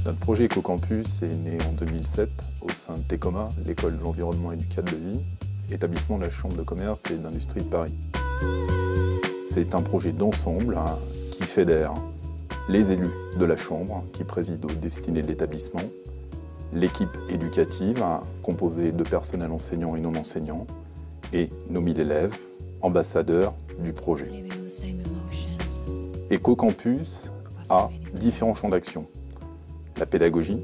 Notre projet Ecocampus est né en 2007 au sein de TECOMA, l'école de l'environnement et du cadre de vie, établissement de la Chambre de commerce et d'industrie de Paris. C'est un projet d'ensemble qui fédère les élus de la Chambre qui président aux destinées de l'établissement, l'équipe éducative composée de personnel enseignant et non enseignant, et nos 1000 élèves, ambassadeurs du projet. Ecocampus a différents champs d'action. La pédagogie,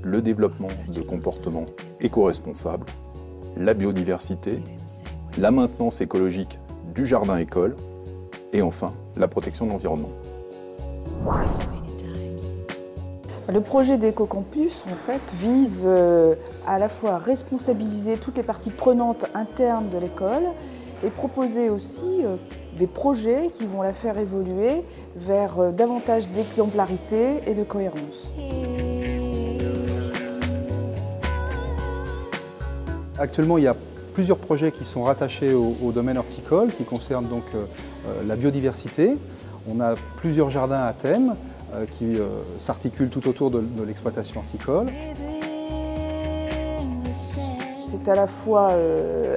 le développement de comportements éco-responsables, la biodiversité, la maintenance écologique du jardin-école et enfin la protection de l'environnement. Le projet d'Ecocampus en fait, vise à la fois à responsabiliser toutes les parties prenantes internes de l'école et proposer aussi des projets qui vont la faire évoluer vers davantage d'exemplarité et de cohérence. Actuellement, il y a plusieurs projets qui sont rattachés au domaine horticole, qui concernent donc la biodiversité. On a plusieurs jardins à thème qui s'articulent tout autour de l'exploitation horticole. C'est à la fois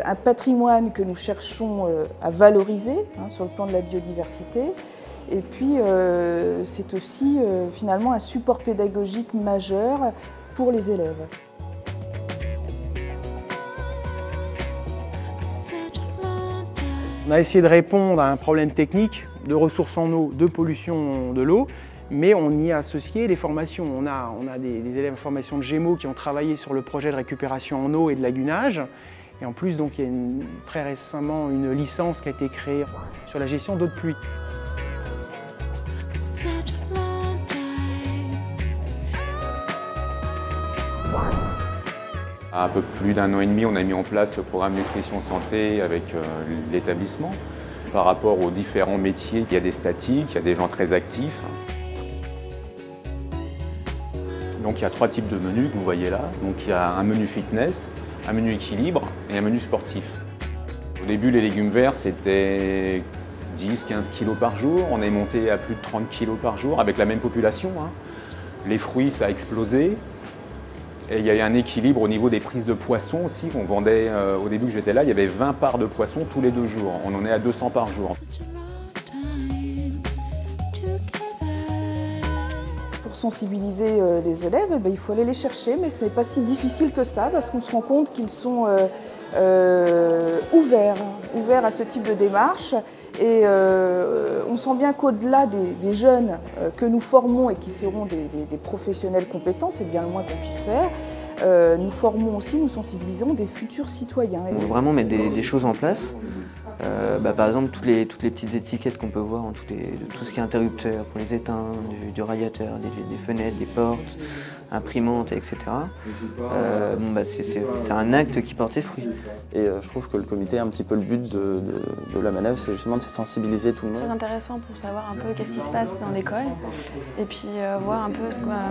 un patrimoine que nous cherchons à valoriser sur le plan de la biodiversité, et puis c'est aussi finalement un support pédagogique majeur pour les élèves. On a essayé de répondre à un problème technique de ressources en eau, de pollution de l'eau, mais on y a associé les formations. On a des élèves en formation de Gémeaux qui ont travaillé sur le projet de récupération en eau et de lagunage. Et en plus, donc, il y a très récemment une licence qui a été créée sur la gestion d'eau de pluie. Un peu plus d'un an et demi, on a mis en place le programme Nutrition Santé avec l'établissement. Par rapport aux différents métiers, il y a des statiques, il y a des gens très actifs. Donc il y a 3 types de menus que vous voyez là. Donc il y a un menu fitness, un menu équilibre et un menu sportif. Au début, les légumes verts, c'était 10-15 kg par jour. On est monté à plus de 30 kg par jour avec la même population. Les fruits, ça a explosé. Et il y a eu un équilibre au niveau des prises de poissons aussi qu'on vendait. Au début que j'étais là, il y avait 20 parts de poissons tous les 2 jours. On en est à 200 par jour. Pour sensibiliser les élèves, il faut aller les chercher, mais ce n'est pas si difficile que ça parce qu'on se rend compte qu'ils sont ouverts à ce type de démarche. Et on sent bien qu'au-delà des jeunes que nous formons et qui seront des professionnels compétents, c'est bien le moins qu'on puisse faire, nous formons aussi, nous sensibilisons des futurs citoyens. On veut vraiment mettre des choses en place. Par exemple, toutes les petites étiquettes qu'on peut voir, tout ce qui est interrupteur pour les éteindre, du radiateur, des fenêtres, des portes, imprimantes, etc. C'est un acte qui porte ses fruits. Et je trouve que le comité, un petit peu le but de la manœuvre, c'est justement de sensibiliser tout le monde. C'est très intéressant pour savoir un peu qu'est-ce qui se passe dans l'école et puis voir un peu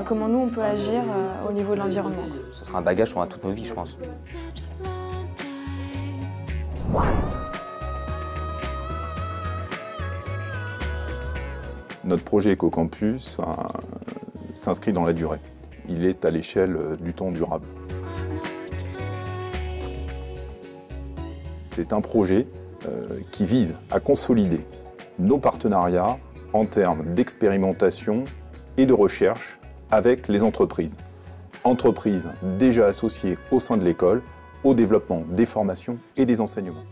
comment nous on peut agir au niveau de l'environnement. Ce sera un bagage pour toute nos vies, je pense. Notre projet Ecocampus s'inscrit dans la durée. Il est à l'échelle du temps durable. C'est un projet qui vise à consolider nos partenariats en termes d'expérimentation et de recherche avec les entreprises. Entreprises déjà associées au sein de l'école au développement des formations et des enseignements.